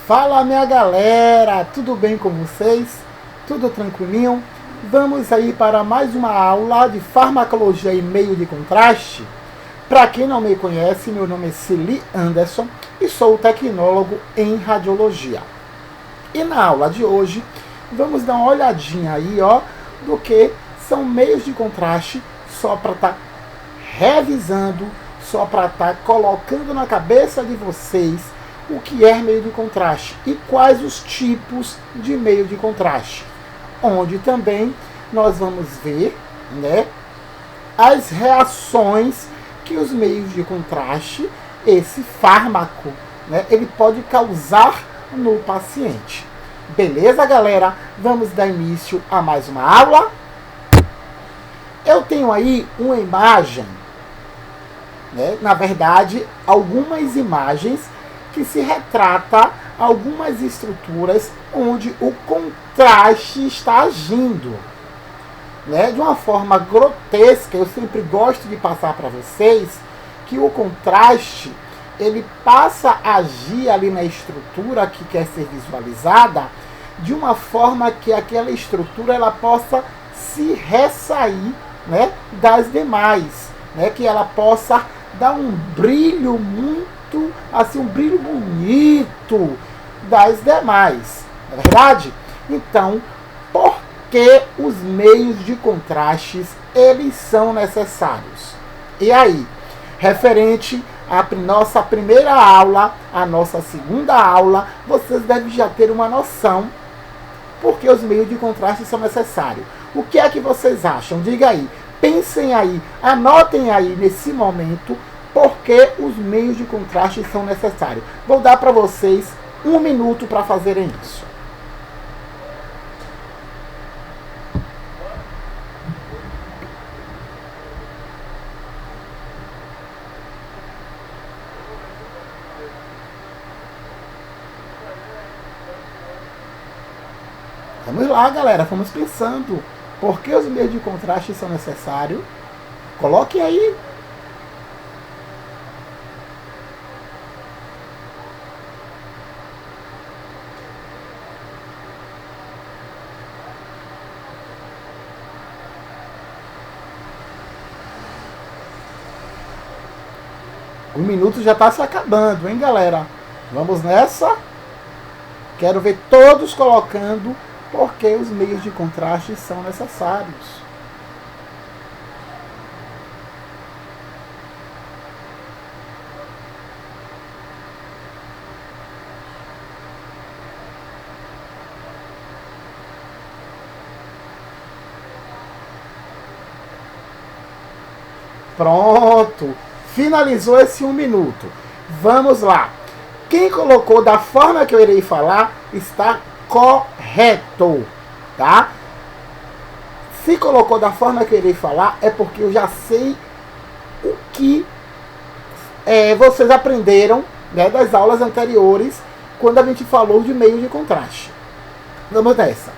Fala minha galera, tudo bem com vocês? Tudo tranquilinho? Vamos aí para mais uma aula de farmacologia e meio de contraste. Para quem não me conhece, meu nome é Celi Anderson e sou tecnólogo em radiologia. E na aula de hoje, vamos dar uma olhadinha aí, do que são meios de contraste, só para estar revisando, só para estar colocando na cabeça de vocês o que é meio de contraste e quais os tipos de meio de contraste, onde também nós vamos ver, as reações que os meios de contraste, esse fármaco, ele pode causar no paciente. Beleza, galera? Vamos dar início a mais uma aula. Eu tenho aí uma imagem, na verdade, algumas imagens que se retrata algumas estruturas onde o contraste está agindo. De uma forma grotesca, eu sempre gosto de passar para vocês que o contraste, ele passa a agir ali na estrutura que quer ser visualizada de uma forma que aquela estrutura ela possa se ressair, das demais, que ela possa dar um brilho muito, assim, um brilho bonito das demais, não é verdade? Então, por que os meios de contrastes, eles são necessários? E aí, referente à nossa primeira aula, à nossa segunda aula, vocês devem já ter uma noção porque os meios de contraste são necessários. O que é que vocês acham? Diga aí, pensem aí, anotem aí nesse momento porque os meios de contraste são necessários. Vou dar para vocês 1 minuto para fazerem isso. Vamos lá, galera, vamos pensando. Por que os meios de contraste são necessários? Coloque aí. O minuto já está se acabando, hein, galera? Vamos nessa? Quero ver todos colocando porque os meios de contraste são necessários. Pronto! Finalizou esse 1 minuto. Vamos lá. Quem colocou da forma que eu irei falar está correto, tá? Se colocou da forma que eu irei falar é porque eu já sei o que vocês aprenderam, das aulas anteriores quando a gente falou de meio de contraste. Vamos nessa.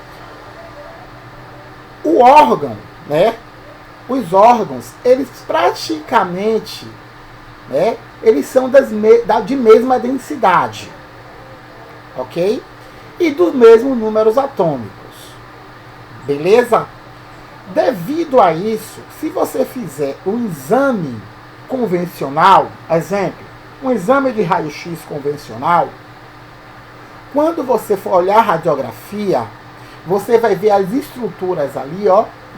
O órgão, os órgãos, eles praticamente, eles são de mesma densidade, ok? E dos mesmos números atômicos, beleza? Devido a isso, se você fizer um exame convencional, exemplo, um exame de raio-x convencional, quando você for olhar a radiografia, você vai ver as estruturas ali,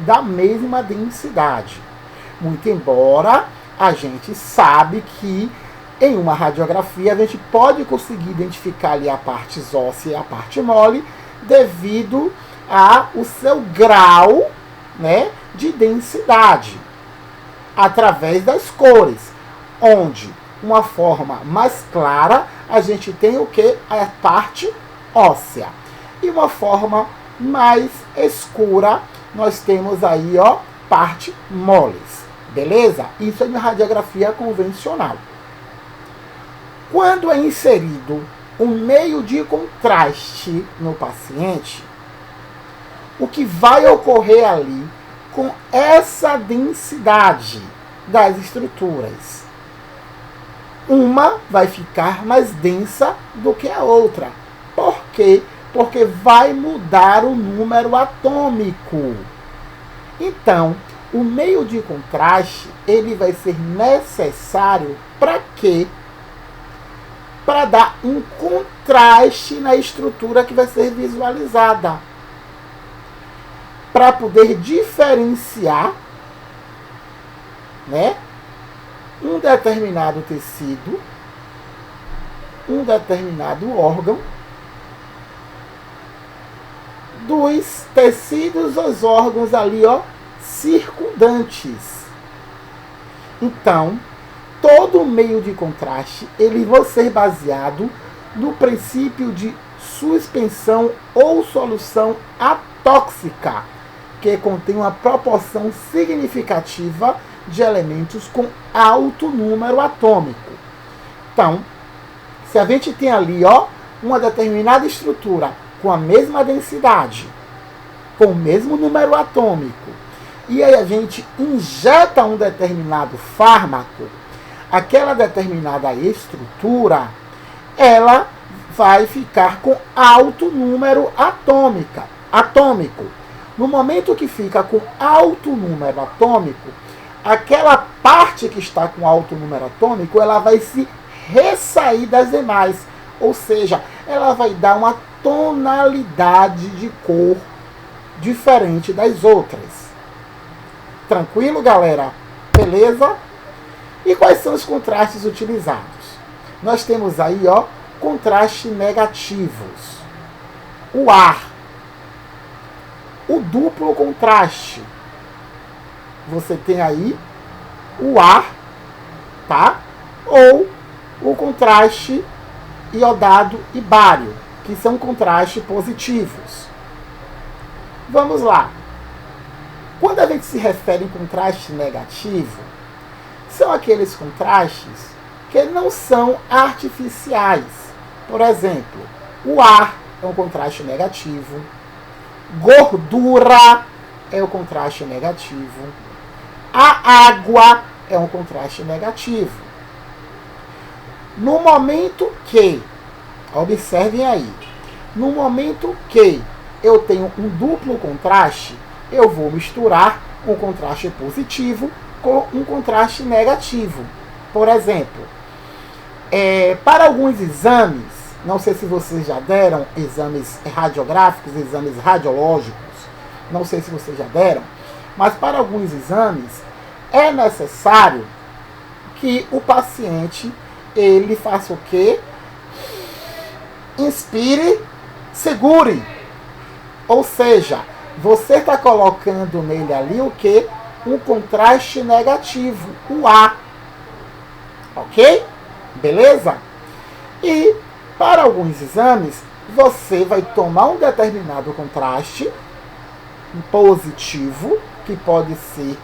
da mesma densidade. Muito embora a gente sabe que em uma radiografia a gente pode conseguir identificar ali a parte óssea e a parte mole devido ao seu grau, de densidade, através das cores, onde uma forma mais clara a gente tem o que? A parte óssea. E uma forma mais escura nós temos aí, parte moles. Beleza? Isso é uma radiografia convencional. Quando é inserido um meio de contraste no paciente, o que vai ocorrer ali com essa densidade das estruturas? Uma vai ficar mais densa do que a outra. quê? Porque vai mudar o número atômico. Então, o meio de contraste, ele vai ser necessário para quê? Para dar um contraste na estrutura que vai ser visualizada. Para poder diferenciar, né, um determinado tecido, um determinado órgão, dos tecidos, os órgãos ali, ó, circundantes. Então, todo meio de contraste, ele vai ser baseado no princípio de suspensão ou solução atóxica, que contém uma proporção significativa de elementos com alto número atômico. Então, se a gente tem ali, ó, uma determinada estrutura com a mesma densidade, com o mesmo número atômico, e aí a gente injeta um determinado fármaco, aquela determinada estrutura, ela vai ficar com alto número atômico. No momento que fica com alto número atômico, aquela parte que está com alto número atômico, ela vai se ressair das demais. Ou seja, ela vai dar uma tonalidade de cor diferente das outras. Tranquilo, galera? Beleza? E quais são os contrastes utilizados? Nós temos aí, ó, contrastes negativos. O ar. O duplo contraste. Você tem aí o ar, tá? Ou o contraste iodado e bário, que são contrastes positivos. Vamos lá. Quando a gente se refere em contraste negativo, são aqueles contrastes que não são artificiais. Por exemplo, o ar é um contraste negativo, gordura é um contraste negativo, a água é um contraste negativo. No momento que, observem aí, no momento que eu tenho um duplo contraste, eu vou misturar um contraste positivo com um contraste negativo. Por exemplo, para alguns exames, não sei se vocês já deram exames radiográficos, exames radiológicos, não sei se vocês já deram, mas para alguns exames é necessário que o paciente ele faça o quê? Inspire, segure. Ou seja, você está colocando nele ali o quê? Um contraste negativo, o A. Ok? Beleza? E para alguns exames, você vai tomar um determinado contraste positivo, que pode ser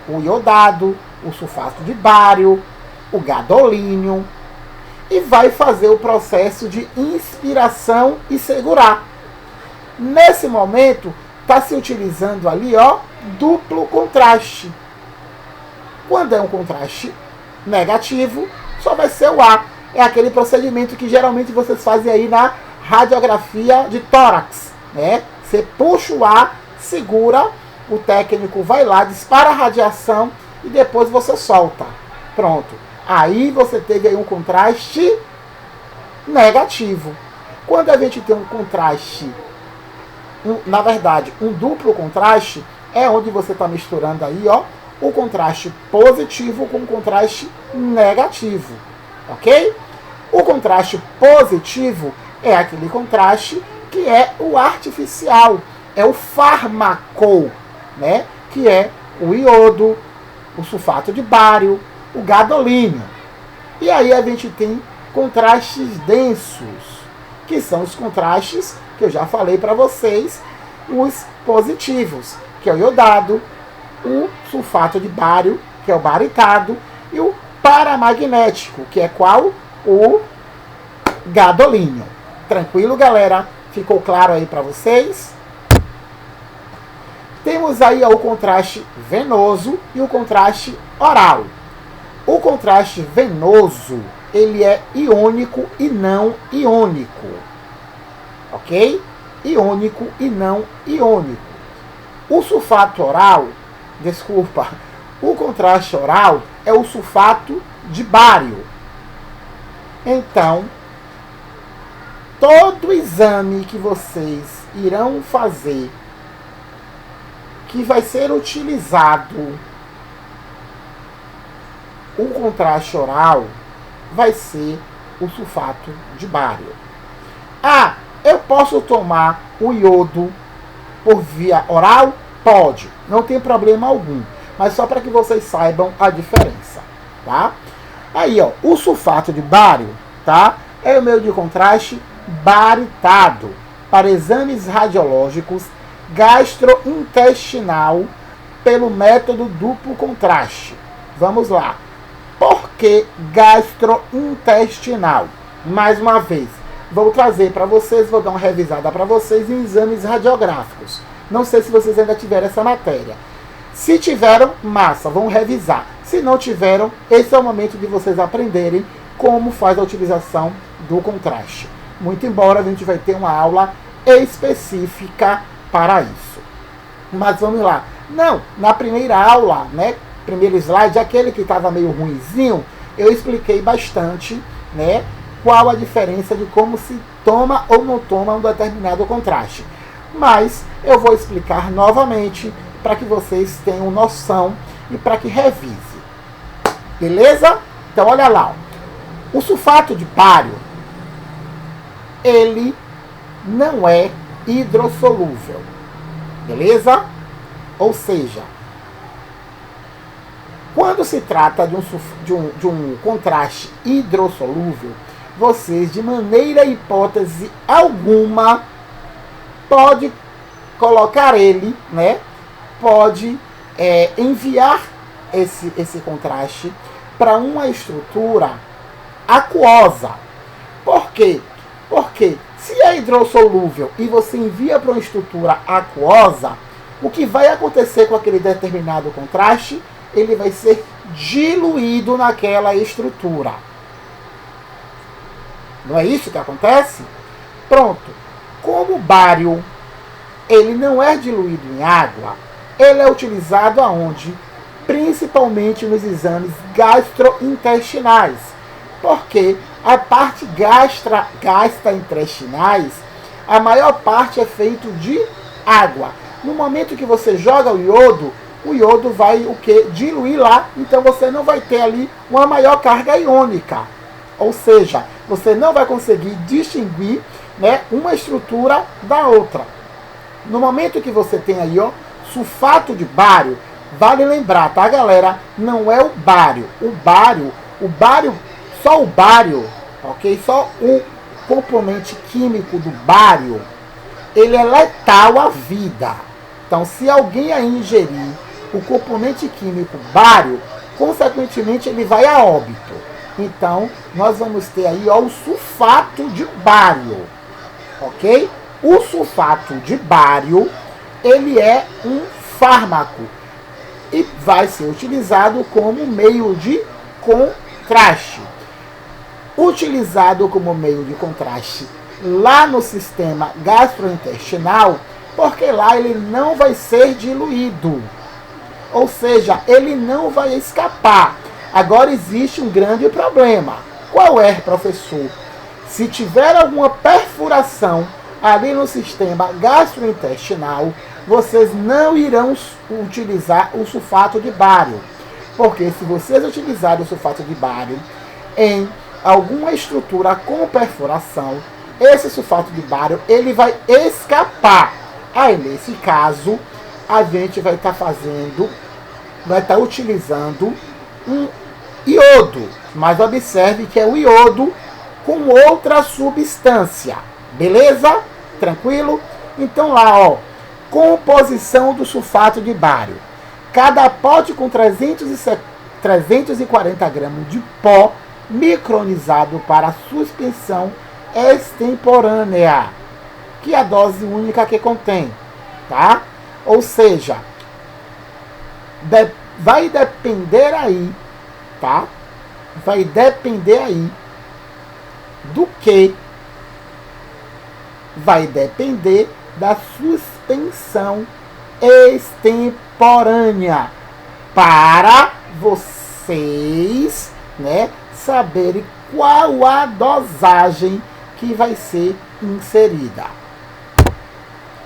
o iodado, o sulfato de bário, o gadolínio, e vai fazer o processo de inspiração e segurar. Nesse momento, está se utilizando ali, ó, duplo contraste. Quando é um contraste negativo, só vai ser o A. É aquele procedimento que geralmente vocês fazem aí na radiografia de tórax, né? Você puxa o A, segura, o técnico vai lá, dispara a radiação e depois você solta. Pronto. Aí você teve aí um contraste negativo. Quando a gente tem um contraste, na verdade, um duplo contraste, é onde você está misturando aí, ó, o contraste positivo com o contraste negativo. Ok? O contraste positivo é aquele contraste que é o artificial, é o fármaco, né? Que é o iodo, o sulfato de bário, o gadolínio. E aí a gente tem contrastes densos, que são os contrastes que eu já falei para vocês, os positivos, que é o iodado, o sulfato de bário, que é o baritado, e o paramagnético, que é qual? O gadolínio. Tranquilo, galera? Ficou claro aí para vocês? Temos aí ó, o contraste venoso e o contraste oral. O contraste venoso, ele é iônico e não iônico. ok? Iônico e não iônico. O sulfato oral, desculpa, o contraste oral é o sulfato de bário. Então, todo exame que vocês irão fazer, que vai ser utilizado o contraste oral, vai ser o sulfato de bário. Ah, eu posso tomar o iodo por via oral? Pode, não tem problema algum. Mas só para que vocês saibam a diferença, tá? Aí, ó, o sulfato de bário, tá? É o meio de contraste baritado para exames radiológicos gastrointestinal pelo método duplo contraste. Vamos lá. Por que gastrointestinal? Mais uma vez, vou trazer para vocês, vou dar uma revisada para vocês em exames radiográficos. Não sei se vocês ainda tiveram essa matéria. Se tiveram, massa, vão revisar. Se não tiveram, esse é o momento de vocês aprenderem como faz a utilização do contraste. Muito embora a gente vai ter uma aula específica para isso. Mas vamos lá. Não, na primeira aula, né, primeiro slide, aquele que estava meio ruinzinho, eu expliquei bastante, né, qual a diferença de como se toma ou não toma um determinado contraste. Mas eu vou explicar novamente para que vocês tenham noção e para que revise. Beleza? Então olha lá. O sulfato de bário, ele não é hidrossolúvel. Beleza? Ou seja, quando se trata de um contraste hidrossolúvel, vocês, de maneira e hipótese alguma, pode colocar ele, né? Pode enviar esse contraste para uma estrutura aquosa. Por quê? Porque se é hidrossolúvel e você envia para uma estrutura aquosa, o que vai acontecer com aquele determinado contraste? Ele vai ser diluído naquela estrutura. Não é isso que acontece? Pronto. Como o bário, ele não é diluído em água, ele é utilizado aonde? Principalmente nos exames gastrointestinais. Porque a parte gastrointestinais, a maior parte é feito de água. No momento que você joga o iodo vai o quê? Diluir lá, então você não vai ter ali uma maior carga iônica. Ou seja, você não vai conseguir distinguir, né, uma estrutura da outra. No momento que você tem aí, ó, sulfato de bário, vale lembrar, tá, galera? Não é o bário. Só o bário, ok? Só o componente químico do bário, ele é letal à vida. Então, se alguém aí ingerir o componente químico bário, consequentemente ele vai a óbito. Então, nós vamos ter aí, ó, o sulfato de bário, ok? O sulfato de bário, ele é um fármaco e vai ser utilizado como meio de contraste. Utilizado como meio de contraste lá no sistema gastrointestinal, porque lá ele não vai ser diluído. Ou seja, ele não vai escapar. Agora existe um grande problema. Qual é, professor? Se tiver alguma perfuração ali no sistema gastrointestinal, vocês não irão utilizar o sulfato de bário. Porque se vocês utilizarem o sulfato de bário em alguma estrutura com perfuração, esse sulfato de bário ele vai escapar. Aí, nesse caso, a gente vai estar utilizando um iodo. Mas observe que é o iodo com outra substância. Beleza? Tranquilo? Então lá, ó, composição do sulfato de bário. Cada pote com 340 gramas de pó micronizado para suspensão extemporânea, que é a dose única que contém, tá? Ou seja, vai depender aí, tá? Vai depender aí do que vai depender da suspensão extemporânea para vocês, né, saberem qual a dosagem que vai ser inserida.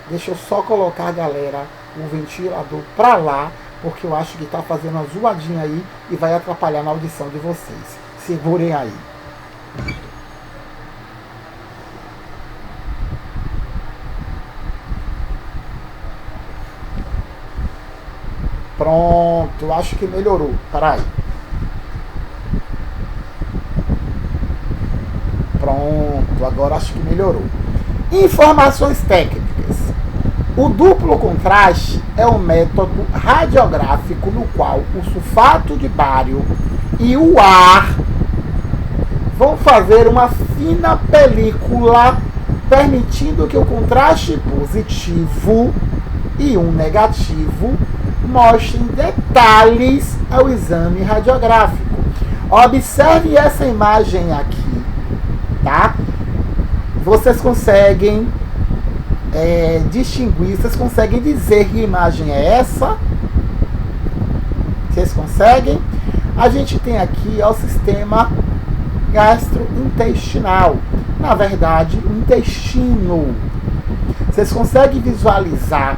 Deixa eu só colocar, galera, o ventilador para lá, porque eu acho que está fazendo uma zoadinha aí e vai atrapalhar na audição de vocês. Segurem aí. Pronto, acho que melhorou. Peraí. Pronto, agora acho que melhorou. Informações técnicas. O duplo contraste é um método radiográfico no qual o sulfato de bário e o ar vão fazer uma fina película, permitindo que o contraste positivo e um negativo mostrem detalhes ao exame radiográfico. Observe essa imagem aqui, tá? Vocês conseguem distinguir, vocês conseguem dizer que imagem é essa? Vocês conseguem? A gente tem aqui o sistema gastrointestinal, na verdade, o intestino. Vocês conseguem visualizar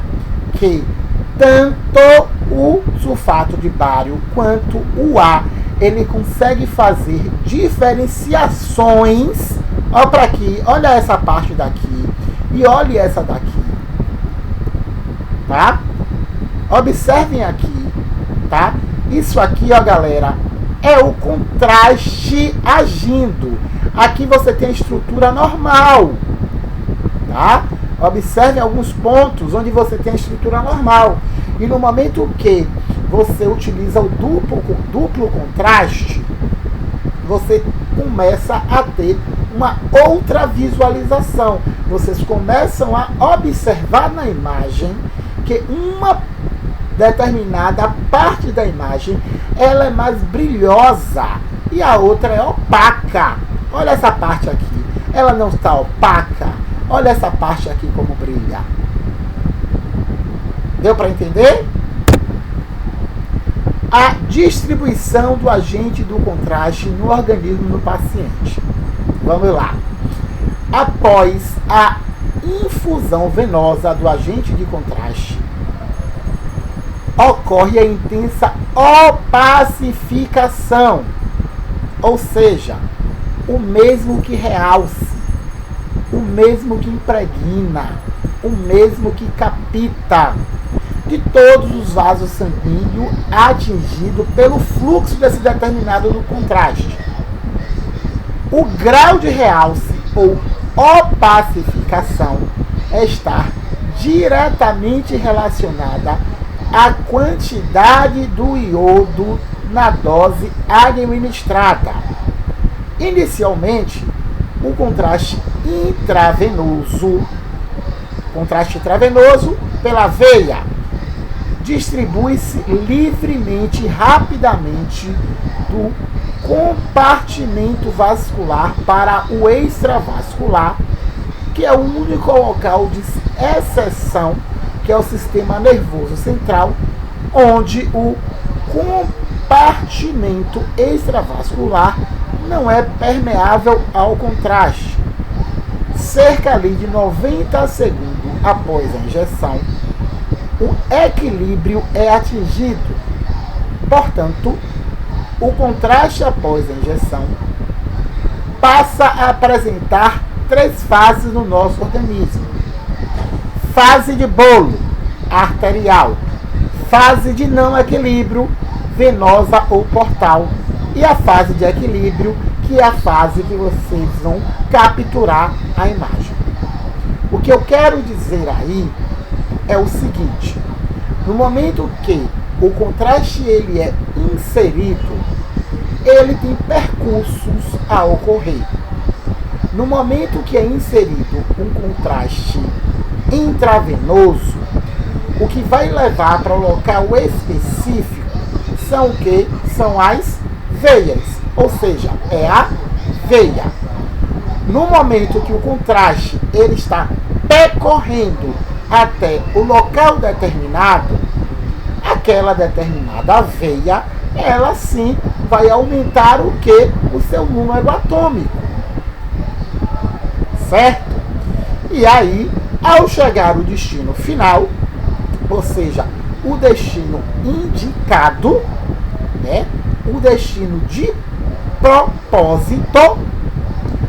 que tanto o sulfato de bário quanto o ar, ele consegue fazer diferenciações. Olha para aqui, olha essa parte daqui e olhe essa daqui, tá? Observem aqui, tá? Isso aqui, ó, galera, é o contraste agindo. Aqui você tem a estrutura normal, tá? Observem alguns pontos onde você tem a estrutura normal. E no momento que você utiliza o duplo contraste, você começa a ter uma outra visualização. Vocês começam a observar na imagem que uma determinada parte da imagem ela é mais brilhosa e a outra é opaca. Olha essa parte aqui, ela não está opaca. Olha essa parte aqui como brilha. Deu para entender? A distribuição do agente do contraste no organismo do paciente. Vamos lá. Após a infusão venosa do agente de contraste, ocorre a intensa opacificação, ou seja, o mesmo que realce, o mesmo que impregna, o mesmo que capta de todos os vasos sanguíneos atingidos pelo fluxo desse determinado do contraste. O grau de realce ou opacificação está diretamente relacionada à quantidade do iodo na dose administrada. Inicialmente, o contraste intravenoso pela veia distribui-se livremente e rapidamente do compartimento vascular para o extravascular, que é o único local de exceção, que é o sistema nervoso central, onde o compartimento extravascular não é permeável ao contraste. Cerca ali de 90 segundos após a injeção, o equilíbrio é atingido. Portanto, o contraste após a injeção passa a apresentar 3 fases no nosso organismo. Fase de bolo, arterial. Fase de não equilíbrio, venosa ou portal. E a fase de equilíbrio, que é a fase que vocês vão capturar a imagem. O que eu quero dizer aí é o seguinte: no momento que o contraste ele é inserido, ele tem percursos a ocorrer. No momento que é inserido um contraste intravenoso, o que vai levar para o local específico são o que? São as veias, ou seja, é a veia. No momento que o contraste ele está percorrendo até o local determinado, aquela determinada veia, ela sim vai aumentar o que? O seu número atômico. Certo? E aí, ao chegar ao destino final, ou seja, o destino indicado, né? O destino de propósito,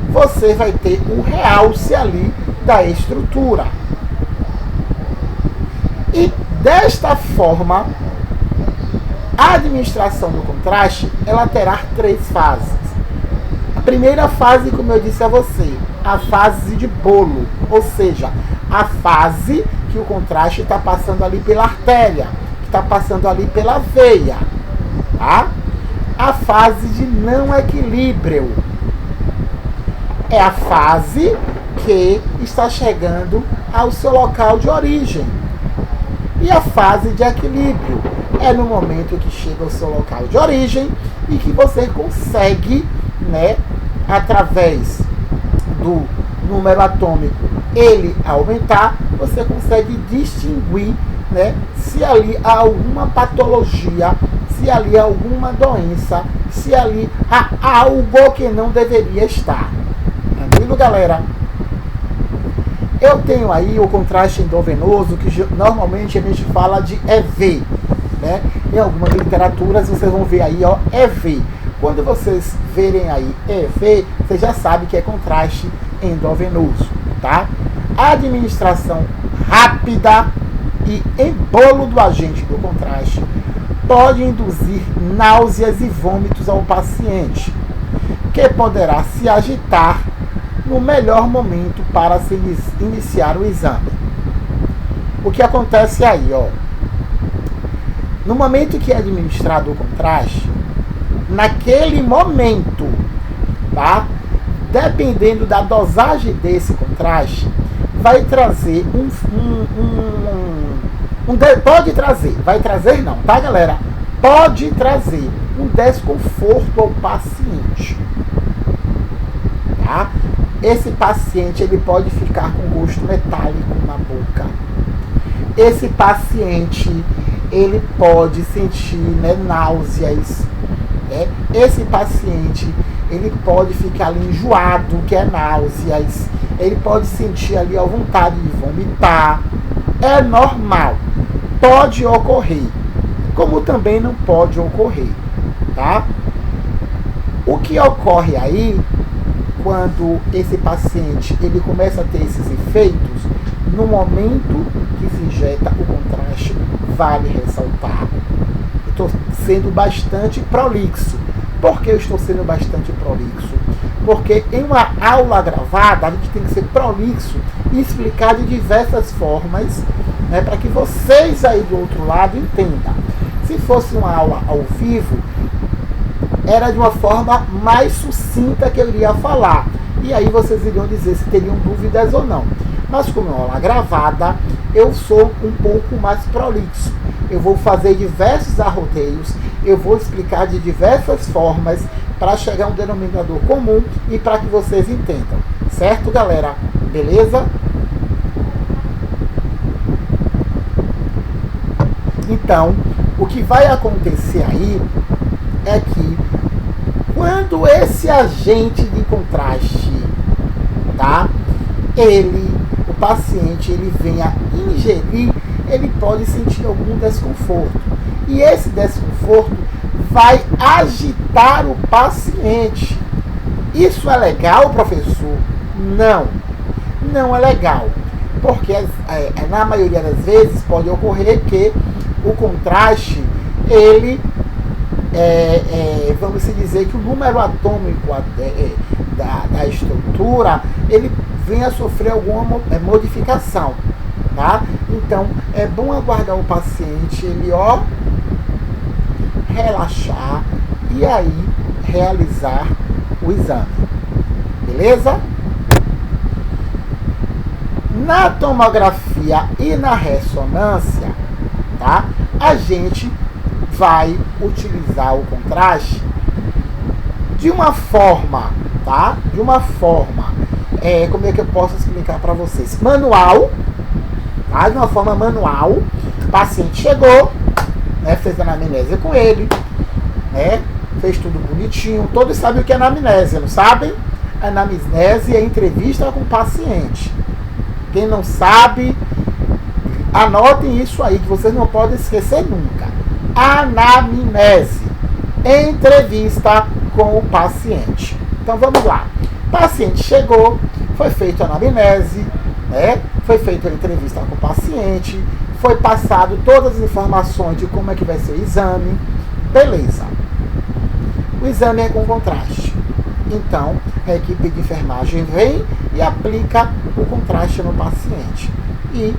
você vai ter o realce ali da estrutura. E desta forma, a administração do contraste, ela terá 3 fases. A primeira fase, como eu disse a você, a fase de bolo, ou seja, a fase que o contraste está passando ali pela artéria, que está passando ali pela veia, tá? A fase de não equilíbrio é a fase que está chegando ao seu local de origem. E a fase de equilíbrio é no momento que chega ao seu local de origem e que você consegue, né, através do número atômico, ele aumentar, você consegue distinguir, né, se ali há alguma patologia, se ali há alguma doença, se ali há algo que não deveria estar. Tranquilo, galera? Eu tenho aí o contraste endovenoso, que normalmente a gente fala de EV, né? Em algumas literaturas vocês vão ver aí, ó, EV. Quando vocês verem aí EV, você já sabe que é contraste endovenoso, tá? A administração rápida e em bolo do agente do contraste pode induzir náuseas e vômitos ao paciente, que poderá se agitar no melhor momento para se iniciar o exame. O que acontece aí, ó? No momento que é administrado o contraste, naquele momento, tá? Dependendo da dosagem desse contraste, vai trazer pode trazer, vai trazer não, tá, galera? Pode trazer um desconforto ao paciente, tá? Esse paciente, ele pode ficar com gosto metálico na boca. Esse paciente, ele pode sentir, né, náuseas. Né? Esse paciente, ele pode ficar ali enjoado, que é náuseas. Ele pode sentir ali a vontade de vomitar. É normal. Pode ocorrer. Como também não pode ocorrer. Tá? O que ocorre aí, quando esse paciente ele começa a ter esses efeitos, no momento que se injeta o contraste, vale ressaltar. Estou sendo bastante prolixo. Por que eu estou sendo bastante prolixo? Porque em uma aula gravada, a gente tem que ser prolixo e explicar de diversas formas, né, para que vocês aí do outro lado entendam. Se fosse uma aula ao vivo, era de uma forma mais sucinta que eu iria falar. E aí vocês iriam dizer se teriam dúvidas ou não. Mas como é uma aula gravada, eu sou um pouco mais prolixo. Eu vou fazer diversos arrodeios, eu vou explicar de diversas formas para chegar a um denominador comum e para que vocês entendam. Certo, galera? Beleza? Então, o que vai acontecer aí é que quando esse agente de contraste, tá? O paciente, ele venha ingerir, ele pode sentir algum desconforto. E esse desconforto vai agitar o paciente. Isso é legal, professor? Não. Não é legal. Porque na maioria das vezes pode ocorrer que o contraste, ele vamos dizer que o número atômico da estrutura, ele venha a sofrer alguma modificação, tá? Então, é bom aguardar o paciente, ele, ó, relaxar e aí realizar o exame, beleza? Na tomografia e na ressonância, tá? A gente vai utilizar o contraste de uma forma, tá? De uma forma como é que eu posso explicar para vocês? Manual, tá? De uma forma manual. O paciente chegou, né, fez a anamnese com ele, né, fez tudo bonitinho. Todos sabem o que é anamnese, não sabem? Anamnese é entrevista com o paciente. Quem não sabe, anotem isso aí, que vocês não podem esquecer nunca. Anamnese, entrevista com o paciente. Então vamos lá. O paciente chegou, foi feita a anamnese, né? Foi feita a entrevista com o paciente, foi passado todas as informações de como é que vai ser o exame. Beleza. O exame é com contraste. Então, a equipe de enfermagem vem e aplica o contraste no paciente e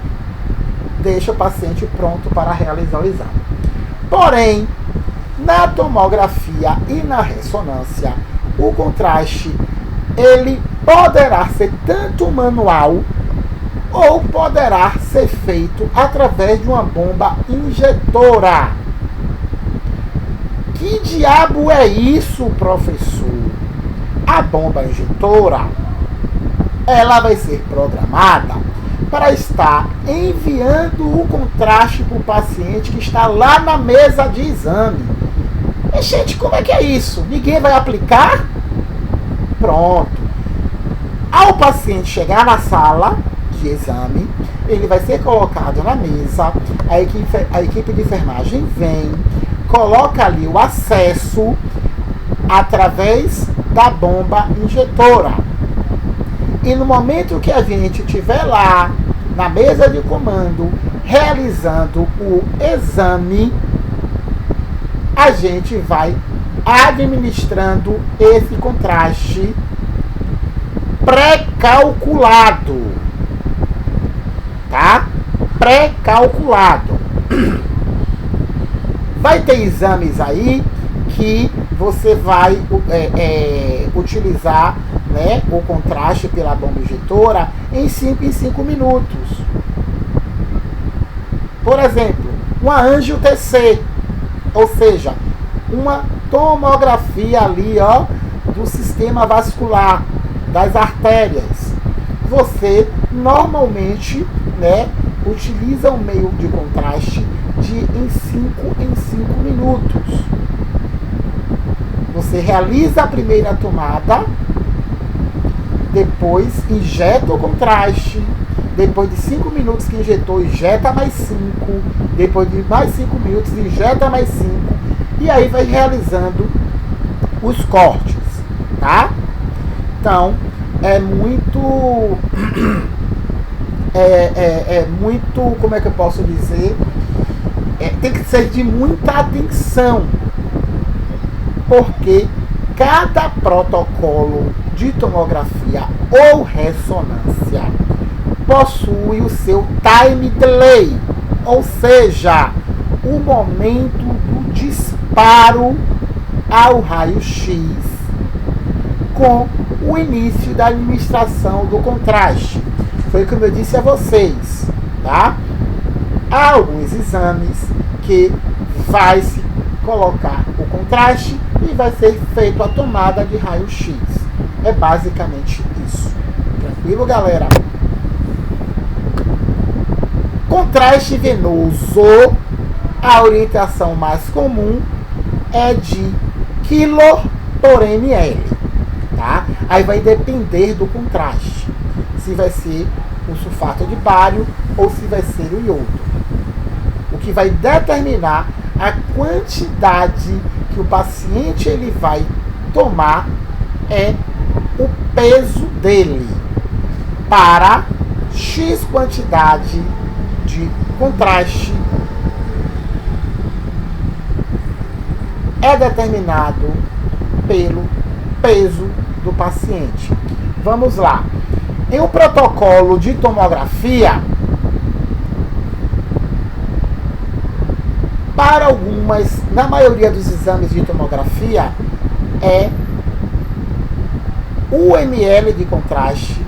deixa o paciente pronto para realizar o exame. Porém, na tomografia e na ressonância, o contraste ele poderá ser tanto manual ou poderá ser feito através de uma bomba injetora. Que diabo é isso, professor? A bomba injetora, ela vai ser programada para estar enviando o contraste para o paciente que está lá na mesa de exame. E, gente, como é que é isso? Ninguém vai aplicar? Pronto. Ao paciente chegar na sala de exame, ele vai ser colocado na mesa, a equipe de enfermagem vem, coloca ali o acesso através da bomba injetora. E no momento que a gente estiver lá, na mesa de comando, realizando o exame, a gente vai administrando esse contraste pré-calculado. Tá? Pré-calculado. Vai ter exames aí que você vai utilizar, né, o contraste pela bomba injetora em 5 minutos. Por exemplo, uma angio-TC, ou seja, uma tomografia ali, ó, do sistema vascular, das artérias. Você normalmente, né, utiliza o meio de contraste de em 5 minutos. Você realiza a primeira tomada, depois injeta o contraste, depois de 5 minutos que injetou, injeta mais 5, depois de mais 5 minutos, injeta mais 5, e aí vai realizando os cortes, tá? Então, é muito, como é que eu posso dizer, tem que ser de muita atenção, porque cada protocolo de tomografia ou ressonância possui o seu time delay, ou seja, o momento do disparo ao raio-x com o início da administração do contraste. Foi como eu disse a vocês, tá? Há alguns exames que vai se colocar o contraste e vai ser feito a tomada de raio-x. É basicamente isso. Tranquilo, galera? Contraste venoso, a orientação mais comum é de quilo por ml, tá? Aí vai depender do contraste, se vai ser o sulfato de bário ou se vai ser o iodo. O que vai determinar a quantidade que o paciente ele vai tomar é o peso dele para X quantidade de contraste é determinado pelo peso do paciente. Vamos lá. Em um protocolo de tomografia, para algumas, na maioria dos exames de tomografia, é 1 ml de contraste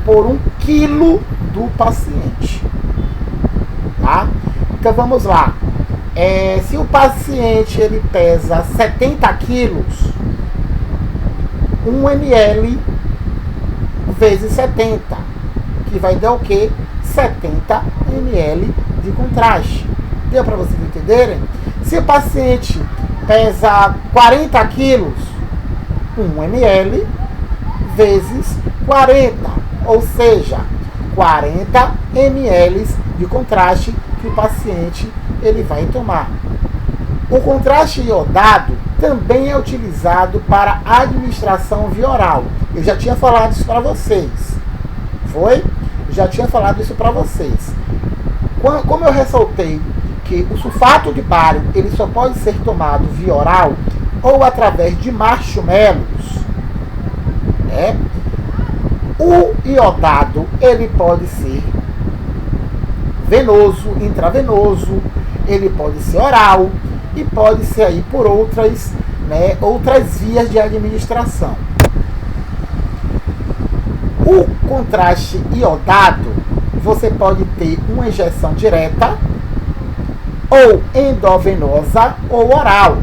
por 1 quilo do paciente. Tá? Então vamos lá. Se o paciente ele pesa 70 quilos, 1 ml vezes 70, que vai dar o quê? 70 ml de contraste. Deu para vocês entenderem? Se o paciente pesa 40 quilos, 1 ml vezes 40, ou seja, 40 ml de contraste que o paciente ele vai tomar. O contraste iodado também é utilizado para administração via oral. Eu já tinha falado isso para vocês. Foi? Já tinha falado isso para vocês. Como eu ressaltei que o sulfato de bário ele só pode ser tomado via oral ou através de marshmallows, né? O iodado ele pode ser venoso, intravenoso, ele pode ser oral e pode ser aí por outras vias de administração. O contraste iodado, você pode ter uma injeção direta, ou endovenosa, ou oral.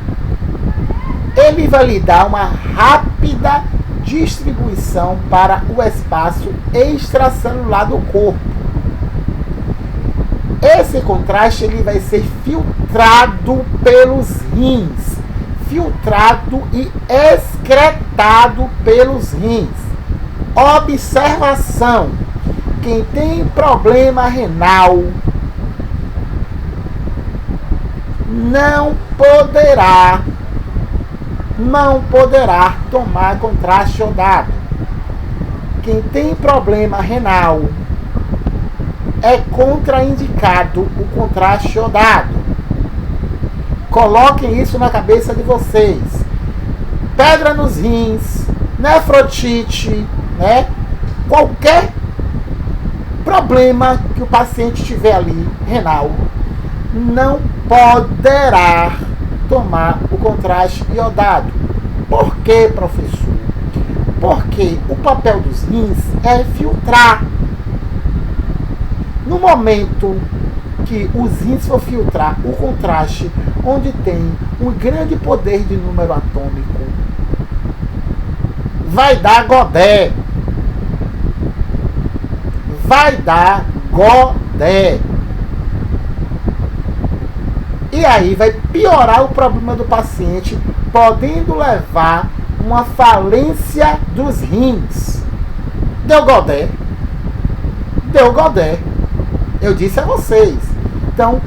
Ele vai lhe dar uma rápida distribuição para o espaço extracelular do corpo. Esse contraste ele vai ser filtrado pelos rins, filtrado e excretado pelos rins. Observação: quem tem problema renal não poderá tomar contraste iodado. Quem tem problema renal é contraindicado o contraste iodado. Coloquem isso na cabeça de vocês. Pedra nos rins, nefrotite, né? Qualquer problema que o paciente tiver ali, renal, não poderá tomar o contraste iodado. Por quê, professor? Porque o papel dos rins é filtrar. No momento que os rins for filtrar o contraste, onde tem um grande poder de número atômico, vai dar godé. Vai dar godé. E aí vai piorar o problema do paciente, podendo levar uma falência dos rins. Deu godé? Deu godé. Eu disse a vocês. Então,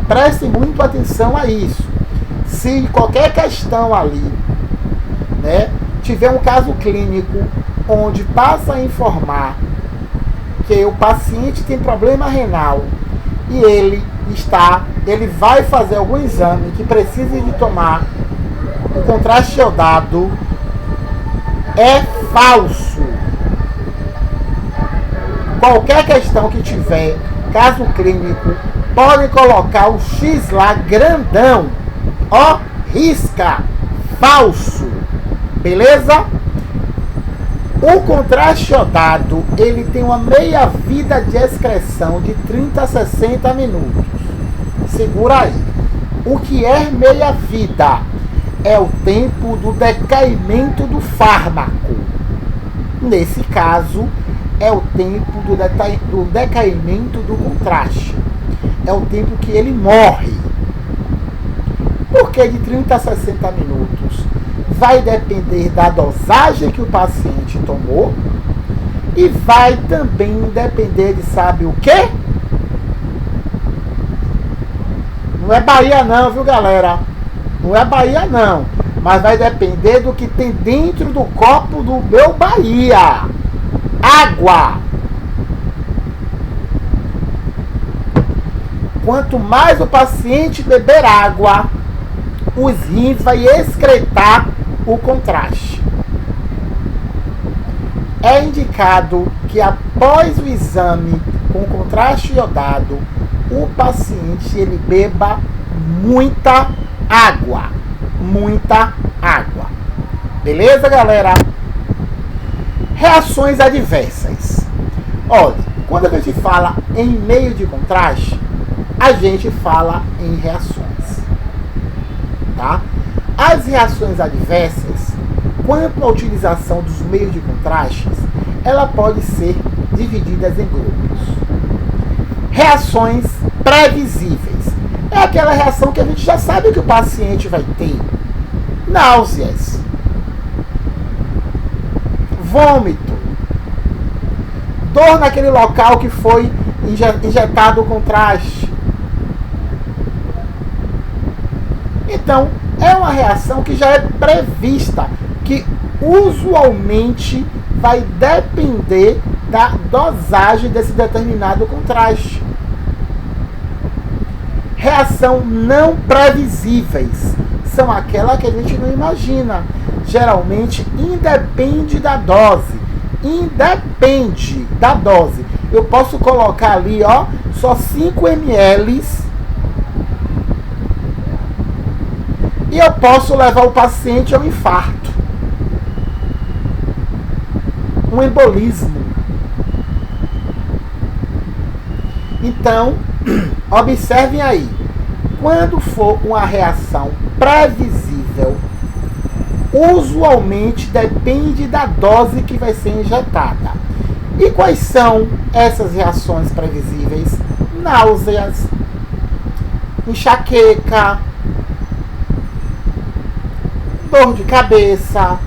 prestem muito atenção a isso. Se qualquer questão ali, né, tiver um caso clínico onde passa a informar que o paciente tem problema renal e ele vai fazer algum exame que precise de tomar o contraste iodado, é falso. Qualquer questão que tiver, caso clínico, pode colocar o X lá grandão. Ó, risca. Falso. Beleza? O contraste iodado, ele tem uma meia-vida de excreção de 30 a 60 minutos. Segura aí. O que é meia-vida? É o tempo do decaimento do fármaco. Nesse caso, é o tempo do decaimento do contraste. É o tempo que ele morre. Por que de 30 a 60 minutos? Vai depender da dosagem que o paciente tomou e vai também depender de sabe o quê? Não é Bahia não, viu, galera? Não é Bahia não, mas vai depender do que tem dentro do copo do meu Bahia. Água. Quanto mais o paciente beber água, os rins vai excretar o contraste. É indicado que após o exame com contraste iodado, o paciente ele beba muita água. Muita água. Beleza, galera? Reações adversas. Olha, quando a gente fala em meio de contraste, a gente fala em reações. Tá? As reações adversas, quanto à utilização dos meios de contrastes, ela pode ser dividida em grupos. Reações previsíveis. É aquela reação que a gente já sabe que o paciente vai ter. Náuseas, vômito, dor naquele local que foi injetado o contraste. Então, é uma reação que já é prevista, que usualmente vai depender da dosagem desse determinado contraste. Reação não previsíveis são aquelas que a gente não imagina. Geralmente independe da dose. Independe da dose. Eu posso colocar ali, ó, só 5 ml e eu posso levar o paciente a um infarto, um embolismo. Então, observem aí, quando for uma reação previsível, usualmente depende da dose que vai ser injetada. E quais são essas reações previsíveis? Náuseas, enxaqueca, dor de cabeça,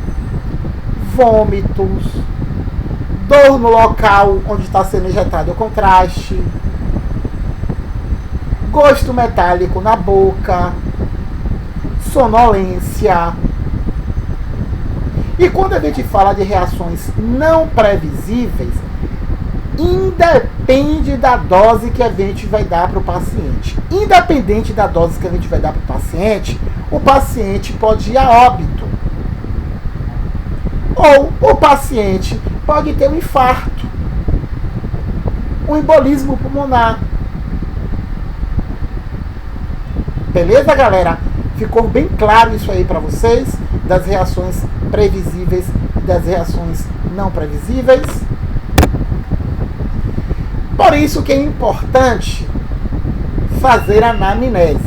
vômitos, dor no local onde está sendo injetado o contraste, gosto metálico na boca, sonolência. E quando a gente fala de reações não previsíveis, independe da dose que a gente vai dar para o paciente. Independente da dose que a gente vai dar para o paciente pode ir a óbito. Ou o paciente pode ter um infarto, um embolismo pulmonar. Beleza, galera? Ficou bem claro isso aí para vocês, das reações previsíveis e das reações não previsíveis? Por isso que é importante fazer anamnese.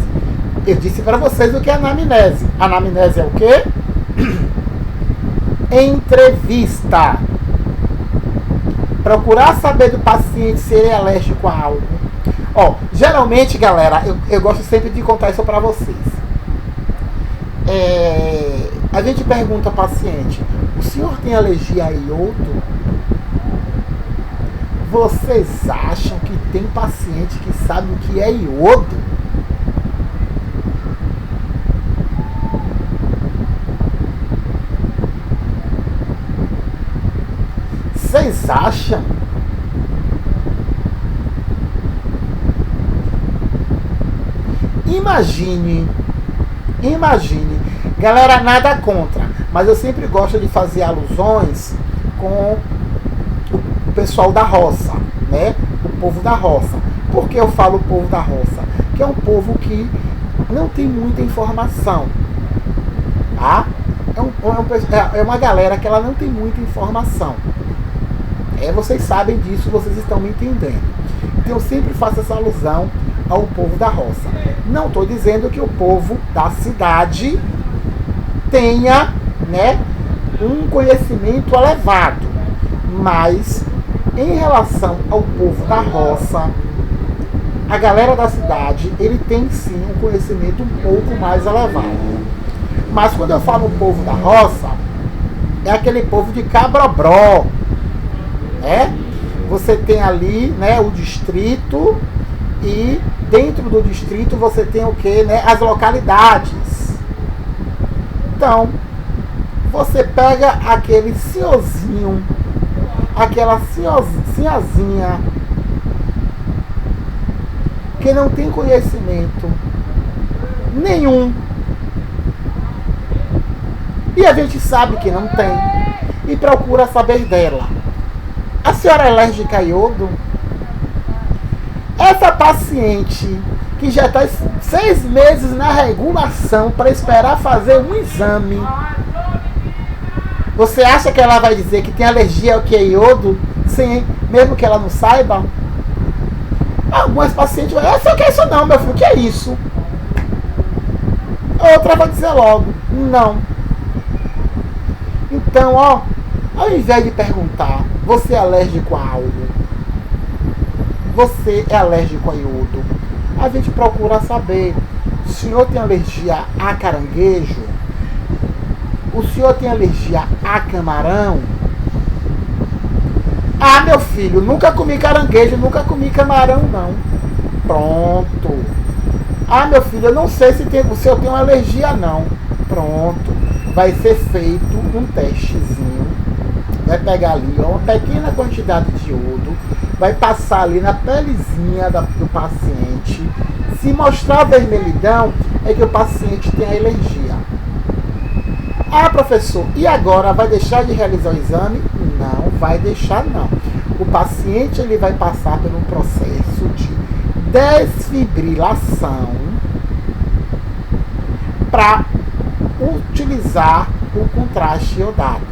Eu disse para vocês o que é anamnese. Anamnese é o quê? Entrevista. Procurar saber do paciente se ele é alérgico a algo. Ó, geralmente, galera, eu gosto sempre de contar isso para vocês. A gente pergunta ao paciente: o senhor tem alergia a iodo? Vocês acham que tem paciente que sabe o que é iodo? Vocês acham? Imagine. Galera, nada contra, mas eu sempre gosto de fazer alusões com o pessoal da roça, né? O povo da roça. Por que eu falo o povo da roça? Que é um povo que não tem muita informação, tá? É uma galera que ela não tem muita informação. Vocês sabem disso, vocês estão me entendendo. Então eu sempre faço essa alusão ao povo da roça. Não estou dizendo que o povo da cidade tenha, né, um conhecimento elevado, mas em relação ao povo da roça, a galera da cidade, ele tem sim um conhecimento um pouco mais elevado. Mas quando eu falo povo da roça, é aquele povo de Cabrobró, né? Você tem ali, né, o distrito, e dentro do distrito você tem o que, né? As localidades. Então, você pega aquele senhorzinho, aquela senhorzinha que não tem conhecimento nenhum, e a gente sabe que não tem, e procura saber dela. A senhora é alérgica a iodo? Essa paciente que já está 6 meses na regulação para esperar fazer um exame, você acha que ela vai dizer que tem alergia ao que é iodo, sem, mesmo que ela não saiba? Algumas pacientes vão dizer: eu sei que é isso não, meu filho, o que é isso? Outra vai dizer logo: não. Então, ó, ao invés de perguntar, você é alérgico a algo? Você é alérgico a iodo? A gente procura saber. O senhor tem alergia a caranguejo? O senhor tem alergia a camarão? Ah, meu filho, nunca comi caranguejo, nunca comi camarão, não. Pronto. Ah, meu filho, eu não sei se o senhor tem uma alergia, não. Pronto. Vai ser feito um testezinho. Vai pegar ali ó, uma pequena quantidade de iodo. Vai passar ali na pelezinha do paciente. Se mostrar vermelhidão, é que o paciente tem alergia. Ah, professor, e agora vai deixar de realizar o exame? Não vai deixar, não. O paciente ele vai passar por um processo de desfibrilação para utilizar o contraste iodado.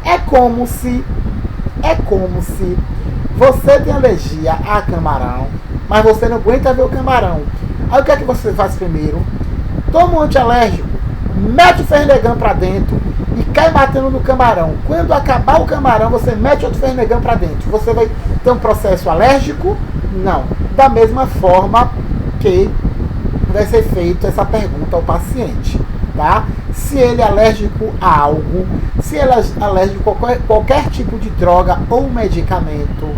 É como se você tem alergia a camarão, mas você não aguenta ver o camarão. Aí o que é que você faz primeiro? Toma um antialérgico, mete o Fernegan para dentro e cai batendo no camarão. Quando acabar o camarão, você mete outro Fernegan para dentro. Você vai ter um processo alérgico? Não. Da mesma forma que vai ser feita essa pergunta ao paciente, tá? Se ele é alérgico a algo, se ele é alérgico a qualquer tipo de droga ou medicamento,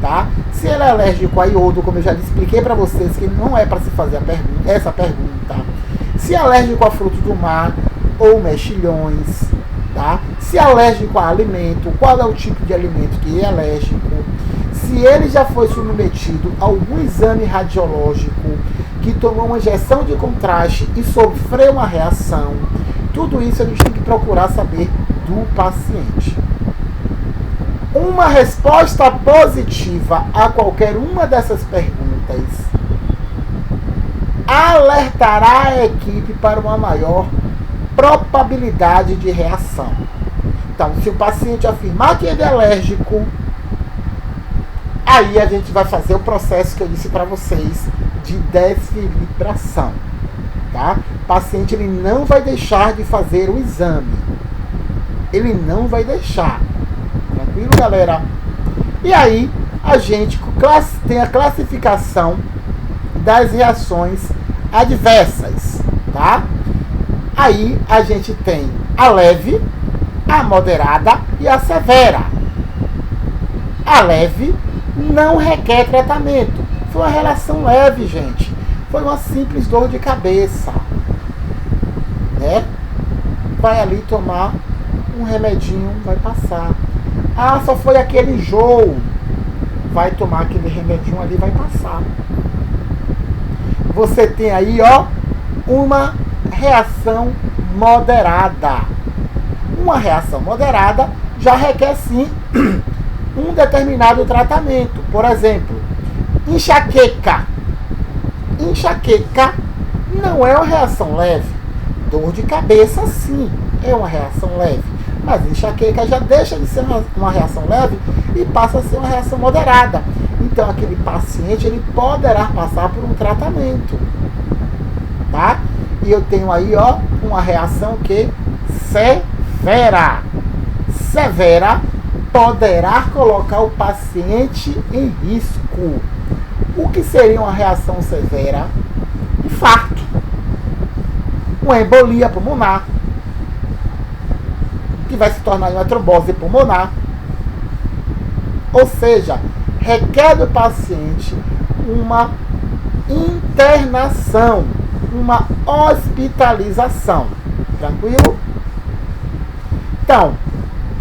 tá? Se ele é alérgico a iodo, como eu já expliquei para vocês que não é para se fazer essa pergunta. Se é alérgico a frutos do mar ou mexilhões, tá? Se é alérgico a alimento, qual é o tipo de alimento que é alérgico? Se ele já foi submetido a algum exame radiológico, que tomou uma injeção de contraste e sofreu uma reação, tudo isso a gente tem que procurar saber do paciente. Uma resposta positiva a qualquer uma dessas perguntas alertará a equipe para uma maior probabilidade de reação. Então, se o paciente afirmar que ele é alérgico, aí a gente vai fazer o processo que eu disse para vocês de desfibrilação, tá? O paciente ele não vai deixar de fazer o exame. Ele não vai deixar. Tranquilo, galera? E aí, a gente tem a classificação das reações adversas, tá? Aí, a gente tem a leve, a moderada e a severa. A leve não requer tratamento. Foi uma reação leve, gente. Foi uma simples dor de cabeça, né? Vai ali tomar um remedinho, vai passar. Ah, só foi aquele enjoo. Vai tomar aquele remedinho ali, vai passar. Você tem aí, ó, uma reação moderada. Uma reação moderada já requer, sim, um determinado tratamento. Por exemplo, enxaqueca. Enxaqueca não é uma reação leve. Dor de cabeça, sim, é uma reação leve. Mas enxaqueca já deixa de ser uma reação leve e passa a ser uma reação moderada. Então, aquele paciente ele poderá passar por um tratamento, tá? E eu tenho aí, ó, uma reação que severa. Severa poderá colocar o paciente em risco. O que seria uma reação severa? Infarto, uma embolia pulmonar, que vai se tornar uma trombose pulmonar. Ou seja, requer do paciente uma internação, uma hospitalização. Tranquilo? Então,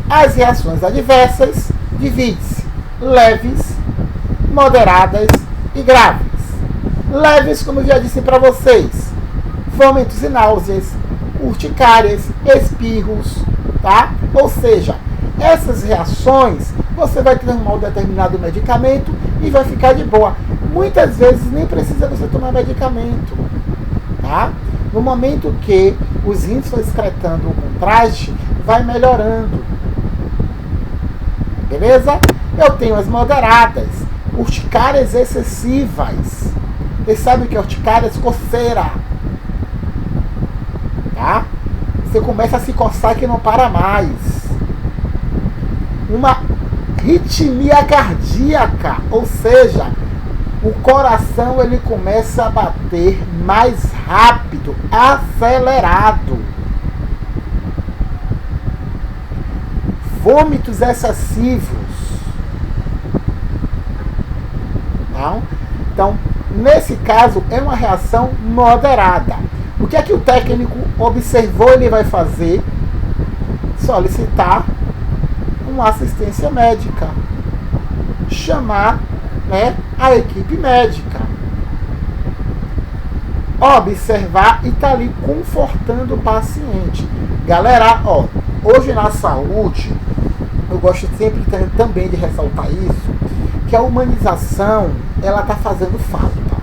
as reações adversas dividem-se leves, moderadas e graves. Leves, como eu já disse para vocês, vômitos e náuseas, urticárias, espirros, tá? Ou seja, essas reações você vai tomar um determinado medicamento e vai ficar de boa. Muitas vezes nem precisa você tomar medicamento, tá? No momento que os rins vão excretando o contraste, vai melhorando. Beleza? Eu tenho as moderadas, urticárias excessivas. Vocês sabem o que é urticárias? Coceira. Tá? Você começa a se coçar que não para mais. uma arritmia cardíaca, ou seja, o coração ele começa a bater mais rápido, acelerado. Vômitos excessivos. Não? Então, nesse caso, é uma reação moderada. O que é que o técnico observou ele vai fazer? Solicitar uma assistência médica. Chamar, né, a equipe médica. Observar e tá ali confortando o paciente. Galera, ó, hoje na saúde, eu gosto sempre também de ressaltar isso, que a humanização, ela tá fazendo falta.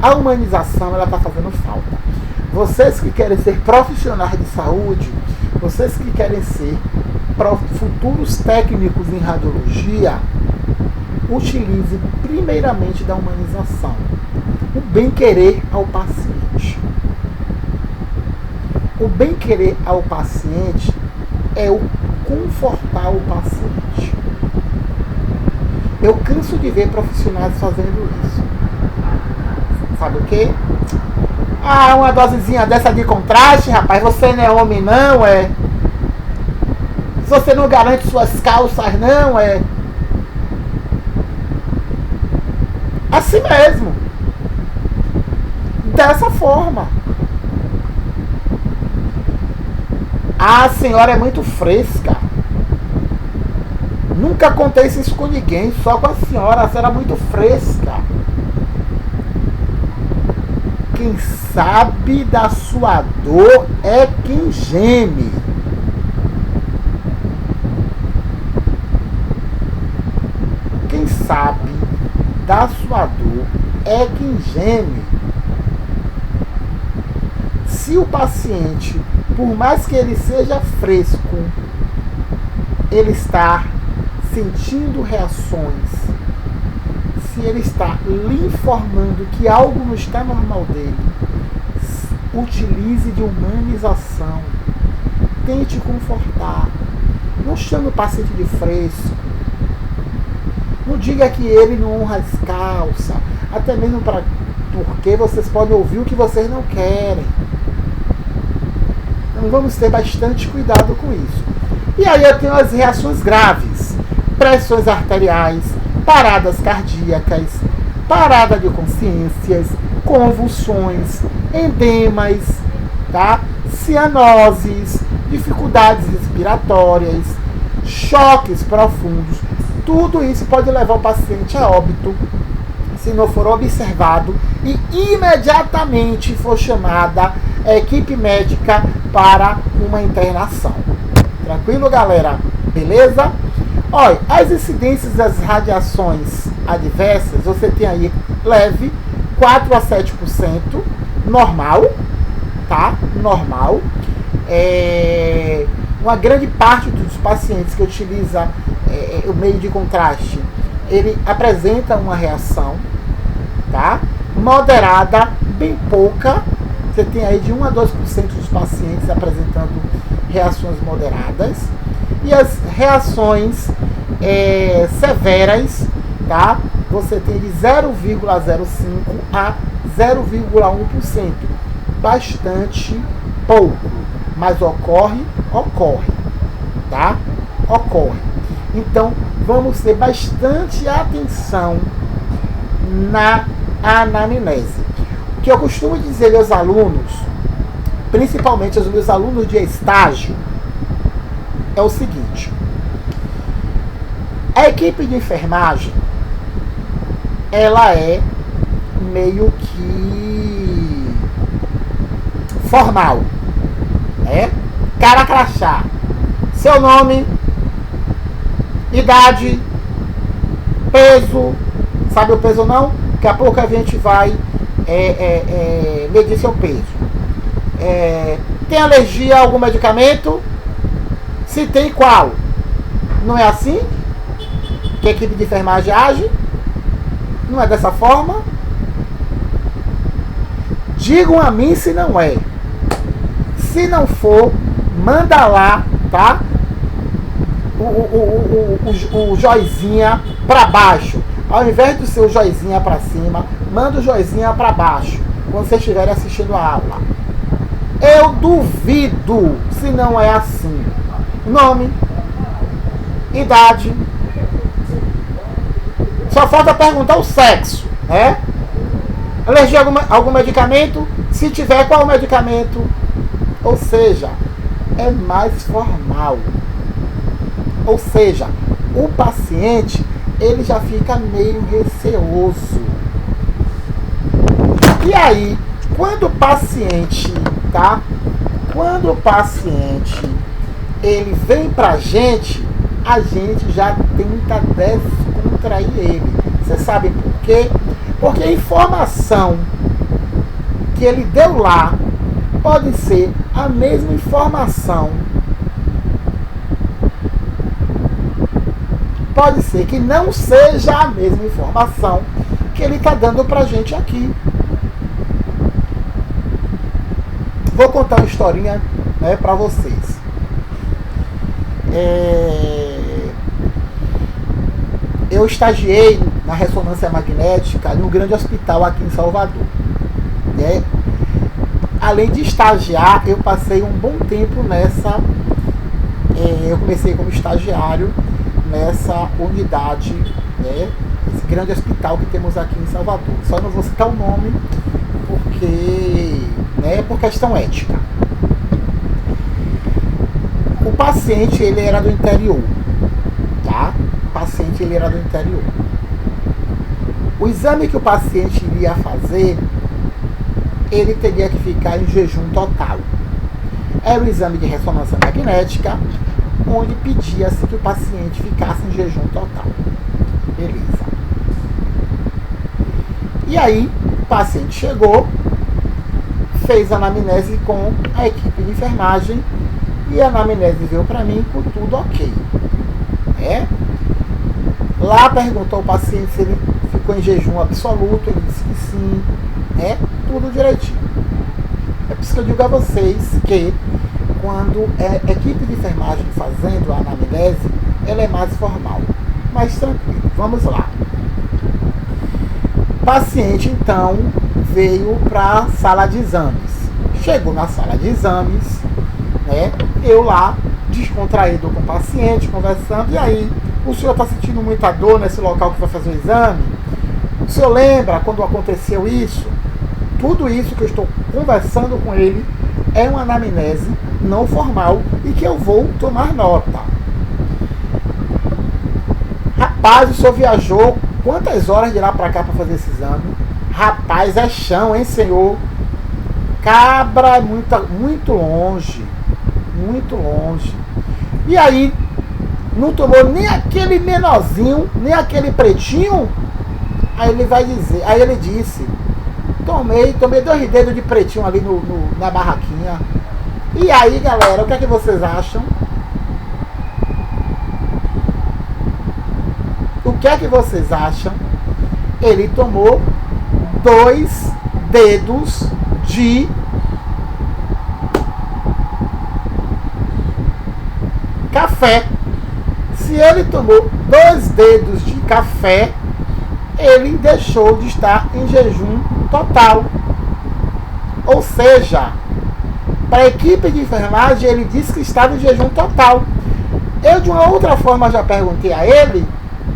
A humanização, ela tá fazendo falta. Vocês que querem ser profissionais de saúde, vocês que querem ser futuros técnicos em radiologia, utilize primeiramente da humanização. O bem-querer ao paciente. O bem-querer ao paciente é o confortar o paciente. Eu canso de ver profissionais fazendo isso. Sabe o quê? Ah, uma dosezinha dessa de contraste, rapaz, você não é homem não, é? Se você não garante suas calças não, é? Assim mesmo. Dessa forma. Ah, a senhora é muito fresca. Nunca acontece isso com ninguém, só com a senhora é muito fresca. Quem sabe da sua dor é quem geme. Quem sabe da sua dor é quem geme. Se o paciente, por mais que ele seja fresco, ele está sentindo reações, se ele está lhe informando que algo não está normal dele, utilize de humanização. Tente confortar. Não chame o paciente de fresco. Não diga que ele não honra as calças. Até mesmo porque vocês podem ouvir o que vocês não querem. Então vamos ter bastante cuidado com isso. E aí eu tenho as reações graves. Pressões arteriais, paradas cardíacas, parada de consciências, convulsões, endemas, tá? Cianoses, dificuldades respiratórias, choques profundos. Tudo isso pode levar o paciente a óbito se não for observado e imediatamente for chamada a equipe médica para uma internação. Tranquilo, galera? Beleza? Olha, as incidências das radiações adversas, você tem aí leve, 4 a 7%, normal, tá? Normal. Uma grande parte dos pacientes que utiliza o meio de contraste, ele apresenta uma reação, tá? Moderada, bem pouca. Você tem aí de 1 a 2% dos pacientes apresentando reações moderadas. E as reações severas, tá? Você tem de 0,05 a 0,1%. Bastante pouco. Mas ocorre, tá? Ocorre. Então, vamos ter bastante atenção na anamnese. O que eu costumo dizer aos alunos, principalmente aos meus alunos de estágio, é o seguinte: a equipe de enfermagem, ela é meio que formal, né? Cara crachá, seu nome, idade, peso, sabe o peso não? Daqui a pouco a gente vai medir seu peso. Tem alergia a algum medicamento? Se tem, qual? Não é assim que a equipe de enfermagem age? Não é dessa forma? Digam a mim se não é. Se não for, manda lá, tá? o joizinha para baixo. Ao invés do seu joizinha para cima, manda o joizinha para baixo quando vocês estiverem assistindo a aula. Eu duvido se não é assim. Nome, idade. Só falta perguntar o sexo, né? Alergia a algum medicamento? Se tiver, qual o medicamento? Ou seja, é mais formal. Ou seja, o paciente, ele já fica meio receoso. E aí, quando o paciente, tá? Quando o paciente, ele vem pra gente, a gente já tenta descontrair ele. Vocês sabem por quê? Porque a informação que ele deu lá pode ser a mesma informação. Pode ser que não seja a mesma informação que ele está dando pra gente aqui. Vou contar uma historinha, né, para vocês. Eu estagiei na ressonância magnética em um grande hospital aqui em Salvador. Né? Além de estagiar, eu passei um bom tempo nessa. Eu comecei como estagiário nessa unidade, né? Esse grande hospital que temos aqui em Salvador. Só não vou citar o nome porque, né, por questão ética. O paciente, ele era do interior, tá? O paciente, ele era do interior. O exame que o paciente iria fazer, ele teria que ficar em jejum total. Era o exame de ressonância magnética, onde pedia-se que o paciente ficasse em jejum total. Beleza. E aí, o paciente chegou, fez a anamnese com a equipe de enfermagem e a anamnese veio para mim com tudo ok. É? Lá perguntou ao paciente se ele ficou em jejum absoluto, ele disse que sim, tudo direitinho. É por isso que eu digo a vocês que quando é equipe de enfermagem fazendo a anamnese, ela é mais formal. Mas tranquilo, vamos lá. O paciente então veio para a sala de exames. Chegou na sala de exames, né? Eu lá, descontraído com o paciente, conversando, e aí, o senhor está sentindo muita dor nesse local que vai fazer o exame? O senhor lembra quando aconteceu isso? Tudo isso que eu estou conversando com ele é uma anamnese não formal e que eu vou tomar nota. Rapaz, o senhor viajou quantas horas de lá para cá para fazer esse exame? Rapaz, é chão, hein, senhor? Cabra, muito longe. Muito longe. E aí, não tomou nem aquele menorzinho, nem aquele pretinho? Aí ele vai dizer, aí ele disse, tomei 2 dedos de pretinho ali na barraquinha. E aí, galera, o que é que vocês acham? O que é que vocês acham? Ele tomou 2 dedos de café. Se ele tomou 2 dedos de café, ele deixou de estar em jejum total. Ou seja, para a equipe de enfermagem, ele disse que estava em jejum total. Eu, de uma outra forma, já perguntei a ele,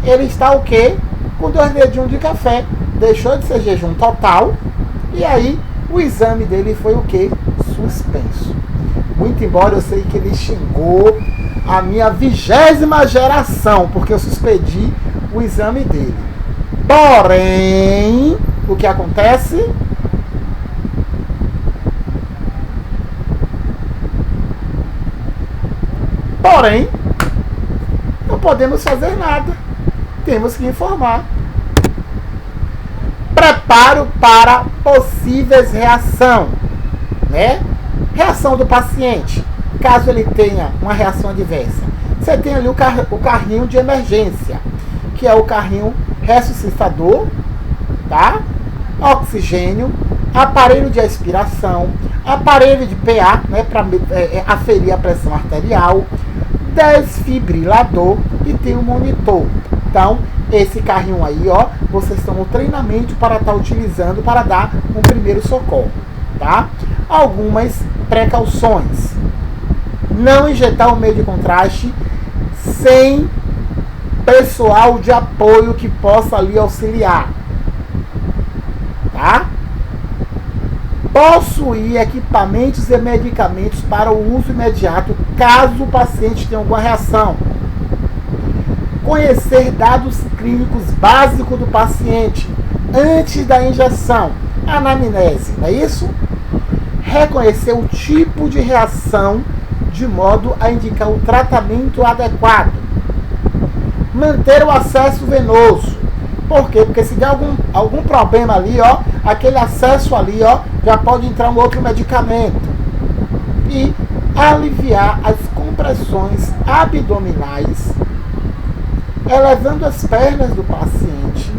ele está o quê? Com 2 dedinhos de café. Deixou de ser jejum total, e aí o exame dele foi o quê? Suspenso. Muito embora eu sei que ele xingou a minha 20ª geração, porque eu suspedi o exame dele. Porém, o que acontece? Porém, não podemos fazer nada. Temos que informar. Preparo para possíveis reação, né? Reação do paciente, caso ele tenha uma reação adversa. Você tem ali o carrinho de emergência, que é o carrinho ressuscitador, tá? Oxigênio, aparelho de aspiração, aparelho de PA, né, para aferir a pressão arterial, desfibrilador e tem um monitor. Então, esse carrinho aí, ó, vocês estão no treinamento para estar utilizando para dar um primeiro socorro, tá? Algumas precauções. Não injetar o meio de contraste sem pessoal de apoio que possa ali auxiliar, tá? Possuir equipamentos e medicamentos para o uso imediato caso o paciente tenha alguma reação. Conhecer dados clínicos básicos do paciente antes da injeção, anamnese, não é isso? Reconhecer o tipo de reação de modo a indicar o tratamento adequado. Manter o acesso venoso. Por quê? Porque se der algum problema ali, ó, aquele acesso ali, ó, já pode entrar um outro medicamento. E aliviar as compressões abdominais, elevando as pernas do paciente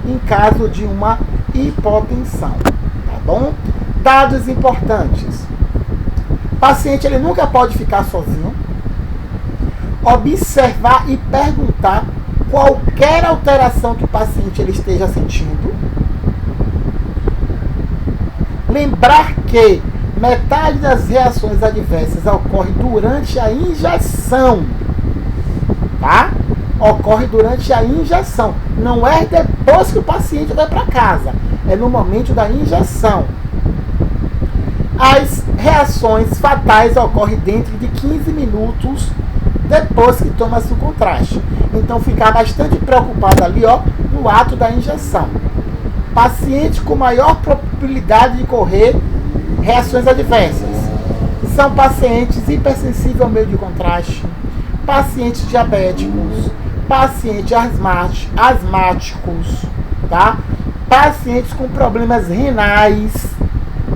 em caso de uma hipotensão, tá bom? Dados importantes. O paciente ele nunca pode ficar sozinho. Observar e perguntar qualquer alteração que o paciente ele esteja sentindo. Lembrar que metade das reações adversas ocorre durante a injeção, tá? Ocorre durante a injeção. Não é depois que o paciente vai para casa. É no momento da injeção. As reações fatais ocorrem dentro de 15 minutos depois que toma-se o contraste. Então, ficar bastante preocupado ali, ó, no ato da injeção. Pacientes com maior probabilidade de correr reações adversas são pacientes hipersensíveis ao meio de contraste, pacientes diabéticos, pacientes asmáticos, tá? Pacientes com problemas renais,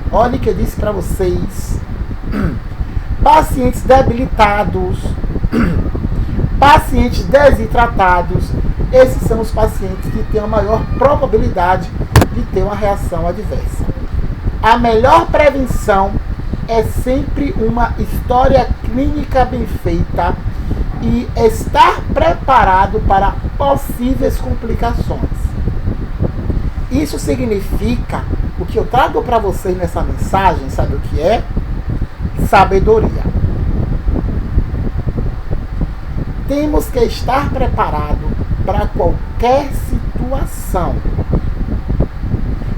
olha o que eu disse para vocês, pacientes debilitados, pacientes desidratados. Esses são os pacientes que têm a maior probabilidade de ter uma reação adversa. A melhor prevenção é sempre uma história clínica bem feita e estar preparado para possíveis complicações. Isso significa, o que eu trago para vocês nessa mensagem, sabe o que é? Sabedoria. Temos que estar preparado para qualquer situação.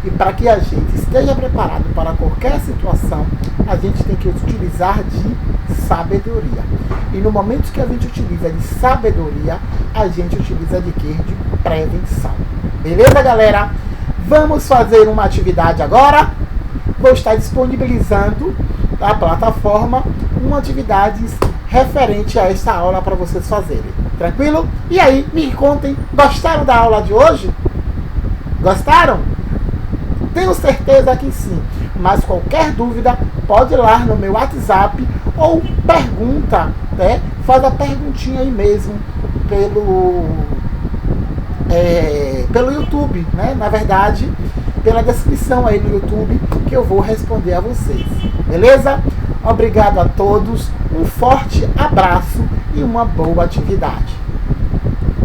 E para que a gente esteja preparado para qualquer situação, a gente tem que utilizar de sabedoria. E no momento que a gente utiliza de sabedoria, a gente utiliza de quê? De prevenção. Beleza, galera? Vamos fazer uma atividade agora. Vou estar disponibilizando na plataforma uma atividade referente a esta aula para vocês fazerem. Tranquilo? E aí, me contem, gostaram da aula de hoje? Gostaram? Tenho certeza que sim. Mas qualquer dúvida, pode ir lá no meu WhatsApp ou pergunta, né? Faz a perguntinha aí mesmo pelo YouTube, né? Na verdade, pela descrição aí no YouTube, que eu vou responder a vocês. Beleza? Obrigado a todos, um forte abraço e uma boa atividade.